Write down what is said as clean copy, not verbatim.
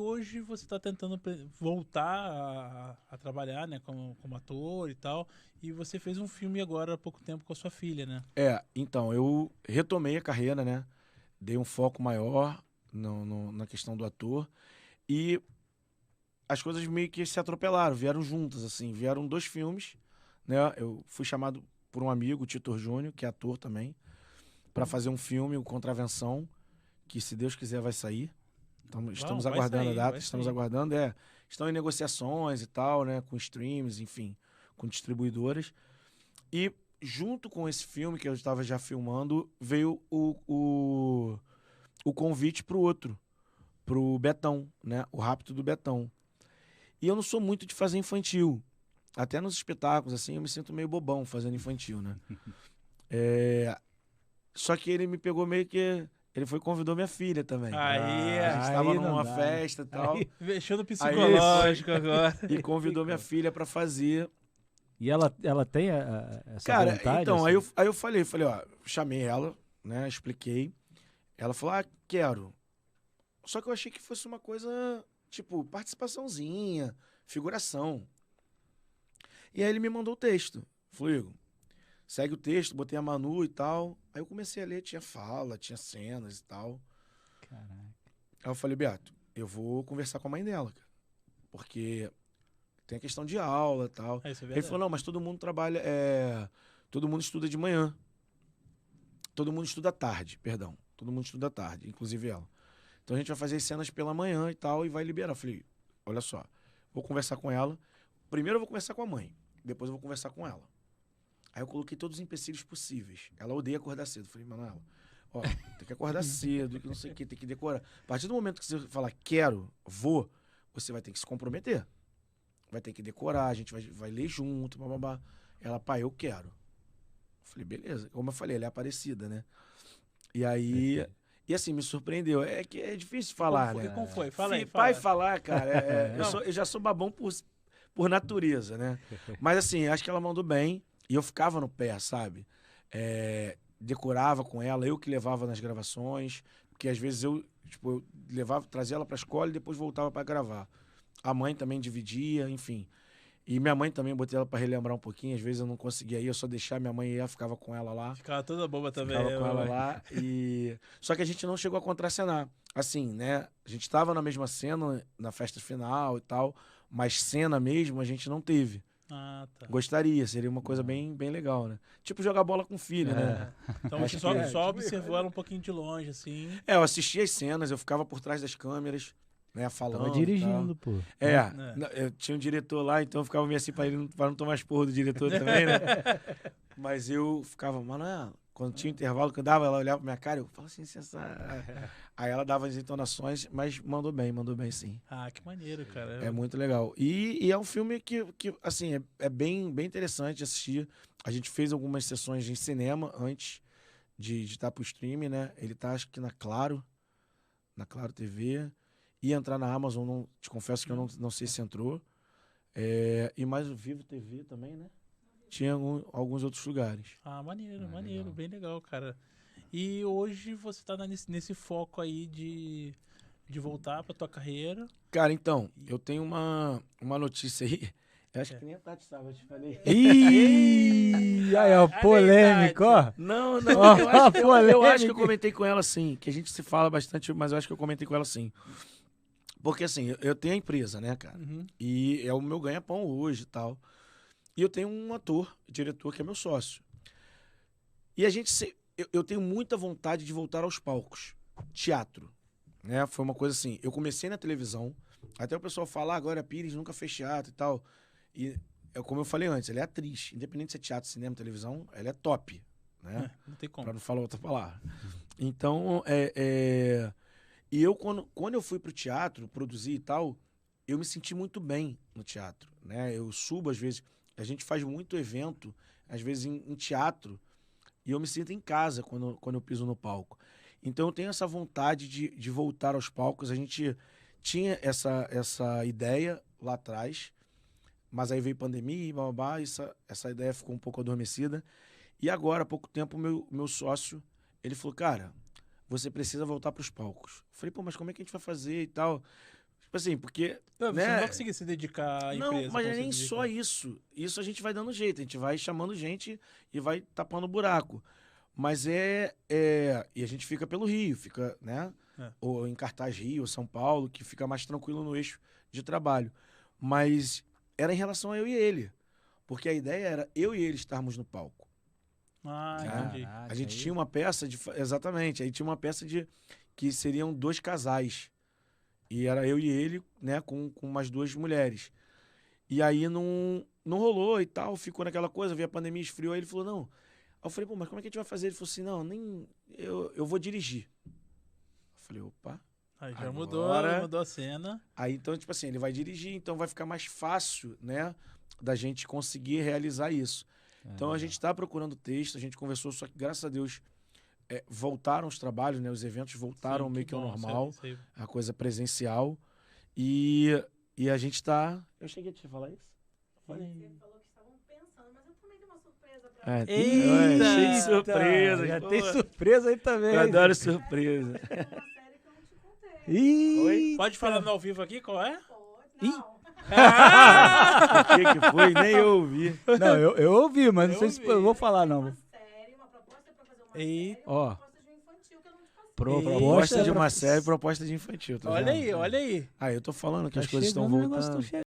hoje você está tentando voltar a trabalhar, né, como ator e tal. E você fez um filme agora há pouco tempo com a sua filha, né? Então, eu retomei a carreira, né? Dei um foco maior na questão do ator. E as coisas meio que se atropelaram, vieram juntas, assim. Vieram 2 filmes, né? Eu fui chamado por um amigo, o Titor Júnior, que é ator também, para fazer um filme, o Contravenção, que se Deus quiser vai sair. Então, estamos Vai aguardando a sair, data, vai estamos sair. aguardando, estão em negociações e tal, né, com streams, enfim, com distribuidoras. E junto com esse filme que eu estava já filmando, veio o convite pro Betão, né, o Rapto do Betão. E eu não sou muito de fazer infantil. Até nos espetáculos, assim, eu me sinto meio bobão fazendo infantil, né? Só que ele me pegou meio que... Ele convidou minha filha também. Aí, A gente estava Aí não numa dá, né? festa e tal. mexeu no Aí ele psicológico agora. e convidou minha filha pra fazer. E ela tem essa Cara, vontade? então, assim? aí eu falei, ó, chamei ela, né, expliquei. Ela falou, quero. Só que eu achei que fosse uma coisa, tipo, participaçãozinha, figuração. E aí ele me mandou o texto. Falou, Igor, segue o texto, botei a Manu e tal. Aí eu comecei a ler, tinha fala, tinha cenas e tal. Caraca. Aí eu falei, Beato, eu vou conversar com a mãe dela, cara. Porque tem a questão de aula e tal. Isso é Ele verdade. falou, não, mas todo mundo trabalha, todo mundo estuda de manhã. Todo mundo estuda à tarde, perdão. Todo mundo estuda à tarde, inclusive ela. Então a gente vai fazer as cenas pela manhã e tal e vai liberar. Eu falei, olha só, vou conversar com ela. Primeiro eu vou conversar com a mãe, depois eu vou conversar com ela. Aí eu coloquei todos os empecilhos possíveis. Ela odeia acordar cedo. Eu falei, Manuela, ó, tem que acordar cedo, que não sei o que, tem que decorar. A partir do momento que você falar quero, vou, você vai ter que se comprometer. Vai ter que decorar, a gente vai ler junto, bababá. Ela, pai, eu quero. Eu falei, beleza. Como eu falei, ela é Aparecida, né? E aí... E assim, me surpreendeu. É que é difícil falar, Como né? como foi? Fala aí, Pai fala. falar, cara, Não. eu já sou babão por natureza, né? Mas assim, acho que ela mandou bem. E eu ficava no pé, sabe? Decorava com ela, eu que levava nas gravações. Porque às vezes eu levava, trazia ela pra escola e depois voltava pra gravar. A mãe também dividia, enfim. E minha mãe também, botei ela pra relembrar um pouquinho. Às vezes eu não conseguia ir, eu só deixava minha mãe ir, ficava com ela lá. Ficava toda boba também. Ficava com ela mamãe. lá e... Só que a gente não chegou a contracenar. Assim, né? A gente tava na mesma cena, na festa final e tal, mas cena mesmo a gente não teve. Ah, tá. Gostaria, seria uma coisa bem, bem legal, né? Tipo jogar bola com filho, né? Então você Acho só, que- só observou ela um pouquinho de longe, assim. Eu assistia as cenas, eu ficava por trás das câmeras, né? Falando. Tava e dirigindo, tal. pô. Eu tinha um diretor lá, então eu ficava meio assim pra não tomar esporro do diretor também, né? Mas eu ficava, mano, quando tinha intervalo, que eu dava, ela olhava pra minha cara, eu falava assim, aí ela dava as entonações, mas mandou bem sim. Ah, que maneiro, cara. É muito legal. E é um filme que assim, é bem, bem interessante de assistir. A gente fez algumas sessões em cinema antes de estar pro streaming, né? Ele tá, acho que na Claro TV. Ia entrar na Amazon, te confesso que eu não sei se entrou. E mais o Vivo TV também, né? Tinha alguns outros lugares. Ah, maneiro, maneiro. legal. Bem legal, cara. E hoje você tá nesse foco aí de voltar pra tua carreira. Cara, então, eu tenho uma notícia aí. Eu acho que nem a Tati sabe, eu te falei. Ih, aí, ó, polêmico, ó. Não, Ó, eu acho que eu polêmica. comentei com ela sim, que a gente se fala bastante, mas eu acho que eu comentei com ela sim. Porque assim, eu tenho a empresa, né, cara? Uhum. E é o meu ganha-pão hoje e tal. E eu tenho um ator, diretor, que é meu sócio. E eu tenho muita vontade de voltar aos palcos. Teatro, né? Foi uma coisa assim, eu comecei na televisão, até o pessoal fala, agora a Pires nunca fez teatro e tal. E como eu falei antes, ela é atriz. Independente se é teatro, cinema, televisão, ela é top, né? Não tem como. Pra não falar outra palavra. Então, e eu, quando eu fui pro teatro, produzir e tal, eu me senti muito bem no teatro, né? Eu subo, às vezes, a gente faz muito evento, às vezes em teatro, e eu me sinto em casa quando eu piso no palco. Então, eu tenho essa vontade de voltar aos palcos. A gente tinha essa ideia lá atrás, mas aí veio pandemia e babá, essa ideia ficou um pouco adormecida. E agora, há pouco tempo, o meu sócio, ele falou, cara, você precisa voltar para os palcos. Eu falei, pô, mas como é que a gente vai fazer e tal? Tipo assim, porque... Você né? não vai conseguir se dedicar à empresa. Não, mas como é você nem dedica. só isso. Isso a gente vai dando jeito, a gente vai chamando gente e vai tapando buraco. Mas e a gente fica pelo Rio, fica, né? É. Ou em Cartaz, Rio, São Paulo, que fica mais tranquilo no eixo de trabalho. Mas era em relação a eu e ele. Porque a ideia era eu e ele estarmos no palco. Ah, Né? entendi. Caraca, A gente aí- tinha uma peça de... Exatamente, aí tinha uma peça de que seriam 2 casais. E era eu e ele, né, com umas 2 mulheres. E aí não rolou e tal, ficou naquela coisa, veio a pandemia, esfriou, aí ele falou, não. Aí eu falei, pô, mas como é que a gente vai fazer? Ele falou assim, não, nem... Eu vou dirigir. Eu falei, opa. Aí já Agora- mudou a cena. Aí, então, tipo assim, ele vai dirigir, então vai ficar mais fácil, né, da gente conseguir realizar isso. Então, a gente está procurando texto, a gente conversou, só que, graças a Deus, voltaram os trabalhos, né, os eventos voltaram Sim, meio que ao bom, normal, isso aí. a coisa presencial. E a gente tá... Eu cheguei a te falar isso? Falei. Você falou que estavam pensando, mas eu também tenho uma surpresa pra você. Eita! cheio de surpresa. Já pô. tem surpresa aí também. Eu adoro surpresa. Uma série que eu não te contei. Ih, Oi? Pode falar no ao vivo aqui, qual é? Pode, não. O que foi? Nem eu ouvi. não, eu ouvi, mas não Eu sei se ouvi. eu vou falar, Uma não. série, uma proposta pra fazer uma Ei, série, ó. uma proposta de um infantil que eu não te passei. Proposta de uma pra- série, proposta de infantil. Tá Olha vendo? aí, olha aí. Ah, eu tô falando que Tá as coisas estão chegando, o negócio voltando. tá